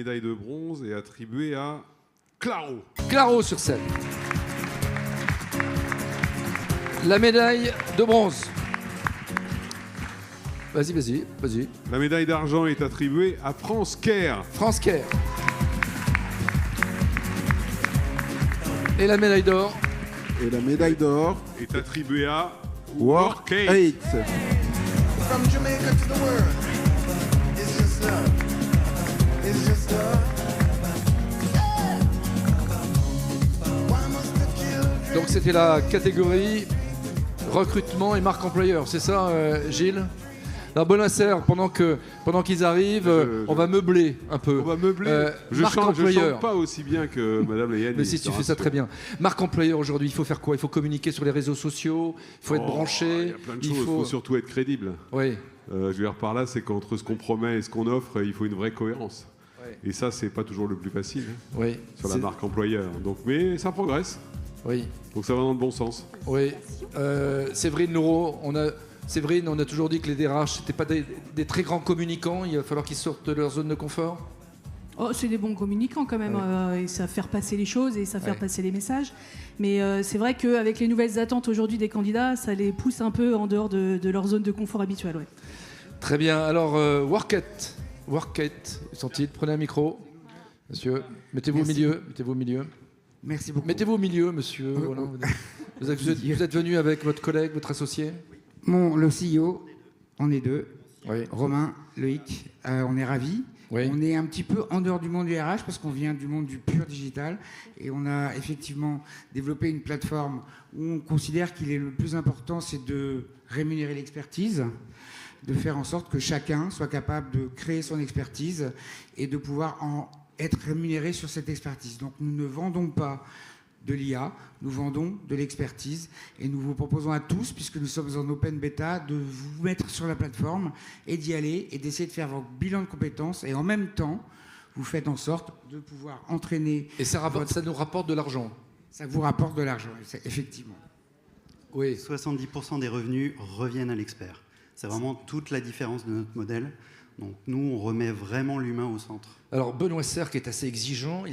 médaille de bronze est attribuée à Claro. Claro sur scène. La médaille de bronze. Vas-y. La médaille d'argent est attribuée à France Kerr. France Kerr. Et la médaille d'or. Et la médaille d'or est attribuée à Workate. From Jamaica to the world, it's just love. It's just love. Donc c'était la catégorie recrutement et marque employeur, c'est ça Gilles? Alors Bonasser, pendant qu'ils arrivent, on va meubler un peu. On va meubler. Je chante pas aussi bien que Madame Léane. Mais si tu fais ça très bien. Marque employeur aujourd'hui, il faut faire quoi? Il faut communiquer sur les réseaux sociaux, il faut être branché. Il y a plein de choses, il faut surtout être crédible. Oui. Je veux dire par là, c'est qu'entre ce qu'on promet et ce qu'on offre, il faut une vraie cohérence. Ouais. Et ça, c'est pas toujours le plus facile sur la marque employeur. Donc, mais ça progresse. Oui. Donc ça va dans le bon sens. Oui. Séverine Noureau, Séverine, on a toujours dit que les DRH n'étaient pas des très grands communicants. Il va falloir qu'ils sortent de leur zone de confort. Oh, c'est des bons communicants quand même. Ils savent faire passer les choses et savent faire passer les messages. Mais c'est vrai qu'avec les nouvelles attentes aujourd'hui des candidats, ça les pousse un peu en dehors de leur zone de confort habituelle. Ouais. Très bien. Alors, Workate, sont-ils? Prenez un micro. Monsieur, mettez-vous au milieu. Merci beaucoup. Mettez-vous au milieu, monsieur. Voilà. Vous êtes venu avec votre collègue, votre associé? Le CEO, on est deux. Oui. Romain, Loïc, on est ravis. Oui. On est un petit peu en dehors du monde du RH parce qu'on vient du monde du pur digital et on a effectivement développé une plateforme où on considère qu'il est le plus important, c'est de rémunérer l'expertise, de faire en sorte que chacun soit capable de créer son expertise et de pouvoir être rémunéré sur cette expertise. Donc nous ne vendons pas de l'IA, nous vendons de l'expertise et nous vous proposons à tous, puisque nous sommes en open bêta, de vous mettre sur la plateforme et d'y aller et d'essayer de faire votre bilan de compétences et en même temps, vous faites en sorte de pouvoir entraîner... Et ça nous rapporte de l'argent. Ça vous rapporte de l'argent, effectivement. Oui. 70% des revenus reviennent à l'expert. C'est vraiment toute la différence de notre modèle. Donc nous, on remet vraiment l'humain au centre. Alors Benoît Serre, qui est assez exigeant,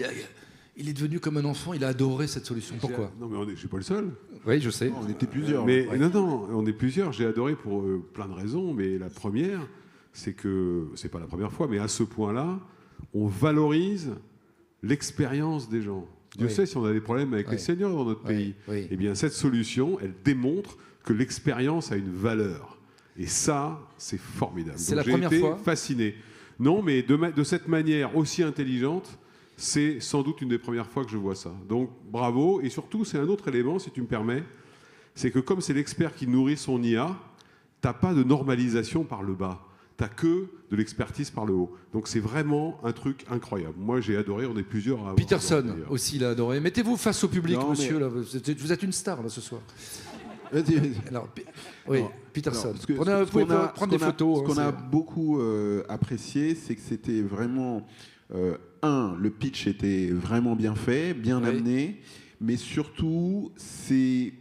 il est devenu comme un enfant, il a adoré cette solution. Pourquoi? Non, mais je ne suis pas le seul. Oui, je sais. Non, on était plusieurs. Mais non, on est plusieurs. J'ai adoré pour plein de raisons, mais la première, c'est que, c'est pas la première fois, mais à ce point-là, on valorise l'expérience des gens. Dieu sait si on a des problèmes avec les seniors dans notre pays. Eh bien, cette solution, elle démontre que l'expérience a une valeur. Et ça, c'est formidable. C'est la première fois. J'ai été fasciné. Non, mais de cette manière aussi intelligente, c'est sans doute une des premières fois que je vois ça. Donc, bravo. Et surtout, c'est un autre élément, si tu me permets, c'est que comme c'est l'expert qui nourrit son IA, tu n'as pas de normalisation par le bas. Tu n'as que de l'expertise par le haut. Donc, c'est vraiment un truc incroyable. Moi, j'ai adoré. On est plusieurs à avoir Peterson adoré, aussi l'a adoré. Mettez-vous face au public, Non, monsieur. Là. Vous êtes une star, là, ce soir. Alors, Peterson. Vous pouvez prendre des photos. Ce qu'on a beaucoup apprécié, c'est que c'était vraiment... le pitch était vraiment bien fait, bien amené, mais surtout, c'est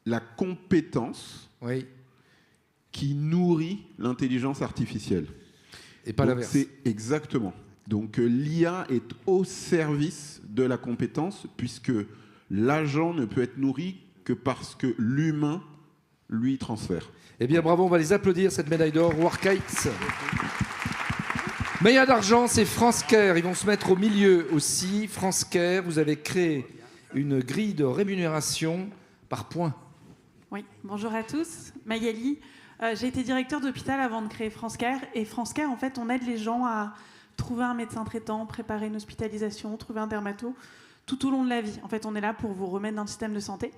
la compétence qui nourrit l'intelligence artificielle. Et pas l'inverse. C'est exactement. Donc l'IA est au service de la compétence, puisque l'agent ne peut être nourri que parce que l'humain lui transfère. Eh bien, bravo, on va les applaudir, cette médaille d'or, Workate. Médaille d'argent, c'est France Kerr. Ils vont se mettre au milieu aussi. France Kerr, vous avez créé une grille de rémunération par points. Oui, bonjour à tous. Magali, j'ai été directeur d'hôpital avant de créer France Kerr. Et France Kerr, en fait, on aide les gens à trouver un médecin traitant, préparer une hospitalisation, trouver un dermato, tout au long de la vie. En fait, on est là pour vous remettre dans le système de santé.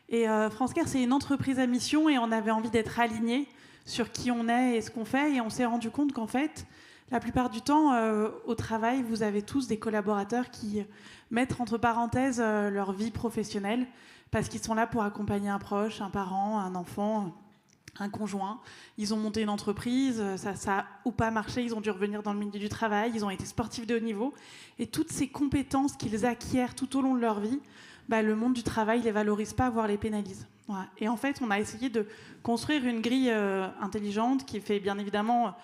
Et France Kerr, c'est une entreprise à mission et on avait envie d'être alignés sur qui on est et ce qu'on fait. Et on s'est rendu compte qu'en fait, la plupart du temps, au travail, vous avez tous des collaborateurs qui mettent entre parenthèses leur vie professionnelle parce qu'ils sont là pour accompagner un proche, un parent, un enfant, un conjoint. Ils ont monté une entreprise, ça a ou pas marché, ils ont dû revenir dans le milieu du travail, ils ont été sportifs de haut niveau. Et toutes ces compétences qu'ils acquièrent tout au long de leur vie, le monde du travail ne les valorise pas, voire les pénalise. Voilà. Et en fait, on a essayé de construire une grille intelligente qui fait bien évidemment...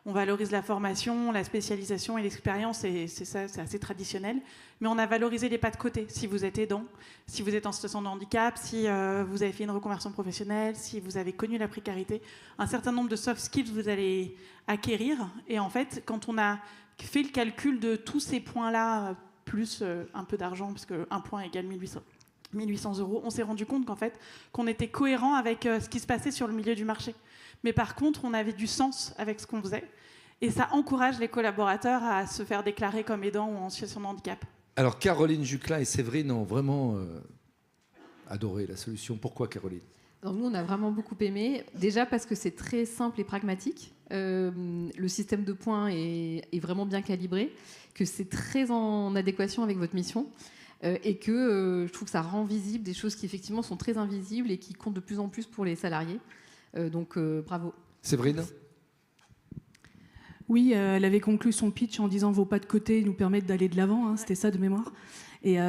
On valorise la formation, la spécialisation et l'expérience, et c'est assez traditionnel. Mais on a valorisé les pas de côté. Si vous êtes aidant, si vous êtes en situation de handicap, si vous avez fait une reconversion professionnelle, si vous avez connu la précarité, un certain nombre de soft skills vous allez acquérir. Et en fait, quand on a fait le calcul de tous ces points-là, plus un peu d'argent, parce qu'un point égale 1800 €, on s'est rendu compte qu'en fait, qu'on était cohérent avec ce qui se passait sur le milieu du marché. Mais par contre, on avait du sens avec ce qu'on faisait. Et ça encourage les collaborateurs à se faire déclarer comme aidants ou en situation de handicap. Alors, Caroline Juclin et Séverine ont vraiment adoré la solution. Pourquoi, Caroline ? Alors nous, on a vraiment beaucoup aimé. Déjà parce que c'est très simple et pragmatique. Le système de points est vraiment bien calibré, que c'est très en adéquation avec votre mission. Et que je trouve que ça rend visible des choses qui effectivement sont très invisibles et qui comptent de plus en plus pour les salariés. Donc bravo. Séverine ? Oui, elle avait conclu son pitch en disant vos pas de côté nous permettent d'aller de l'avant, hein, c'était ça de mémoire. Et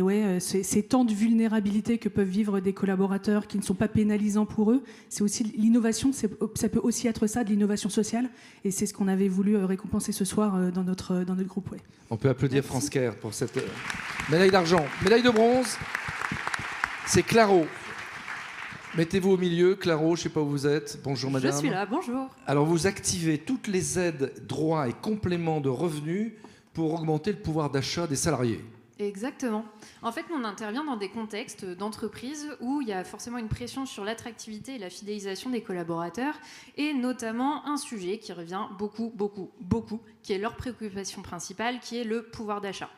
ouais, ces temps de vulnérabilité que peuvent vivre des collaborateurs qui ne sont pas pénalisants pour eux, c'est aussi l'innovation, ça peut aussi être ça, de l'innovation sociale. Et c'est ce qu'on avait voulu récompenser ce soir dans notre groupe. Ouais. On peut applaudir France Caire pour cette médaille d'argent. Médaille de bronze, c'est Claro. Mettez-vous au milieu, Claro, je ne sais pas où vous êtes. Bonjour madame. Je suis là, bonjour. Alors vous activez toutes les aides, droits et compléments de revenus pour augmenter le pouvoir d'achat des salariés. Exactement. En fait, on intervient dans des contextes d'entreprise où il y a forcément une pression sur l'attractivité et la fidélisation des collaborateurs, et notamment un sujet qui revient beaucoup, qui est leur préoccupation principale, qui est le pouvoir d'achat.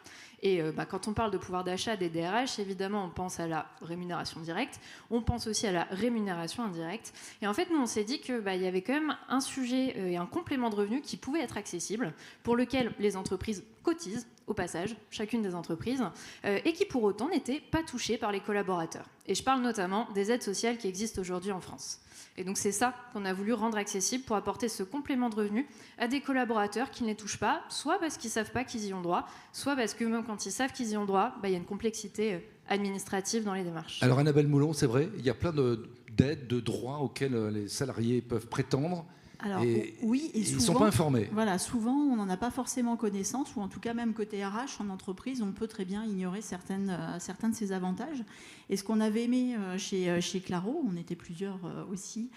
Et quand on parle de pouvoir d'achat des DRH, évidemment, on pense à la rémunération directe, on pense aussi à la rémunération indirecte. Et en fait, nous, on s'est dit qu'il y avait quand même un sujet et un complément de revenu qui pouvait être accessible, pour lequel les entreprises cotisent, au passage, chacune des entreprises, et qui pour autant n'étaient pas touchées par les collaborateurs. Et je parle notamment des aides sociales qui existent aujourd'hui en France. Et donc c'est ça qu'on a voulu rendre accessible pour apporter ce complément de revenu à des collaborateurs qui ne les touchent pas, soit parce qu'ils ne savent pas qu'ils y ont droit, soit parce que même quand ils savent qu'ils y ont droit, il y a une complexité administrative dans les démarches. Alors Annabelle Moulon, c'est vrai, il y a plein d'aides, de droits auxquels les salariés peuvent prétendre. Alors, et oui, et ils souvent, ne sont pas informés. Voilà, souvent, on n'en a pas forcément connaissance, ou en tout cas, même côté RH, en entreprise, on peut très bien ignorer certains de ces avantages. Et ce qu'on avait aimé chez Claro, on était plusieurs aussi,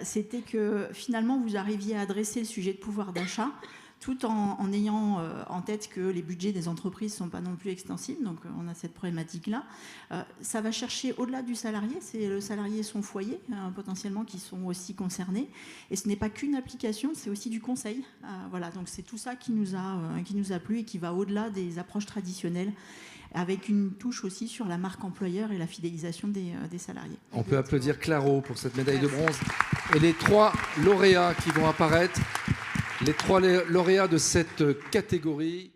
c'était que finalement, vous arriviez à adresser le sujet de pouvoir d'achat, tout en ayant en tête que les budgets des entreprises ne sont pas non plus extensibles, donc on a cette problématique-là. Ça va chercher au-delà du salarié, c'est le salarié et son foyer, potentiellement, qui sont aussi concernés. Et ce n'est pas qu'une application, c'est aussi du conseil. Voilà, donc c'est tout ça qui nous a plu et qui va au-delà des approches traditionnelles, avec une touche aussi sur la marque employeur et la fidélisation des salariés. On peut applaudir Claro pour cette médaille de bronze. Et les 3 lauréats qui vont apparaître. Les 3 lauréats de cette catégorie.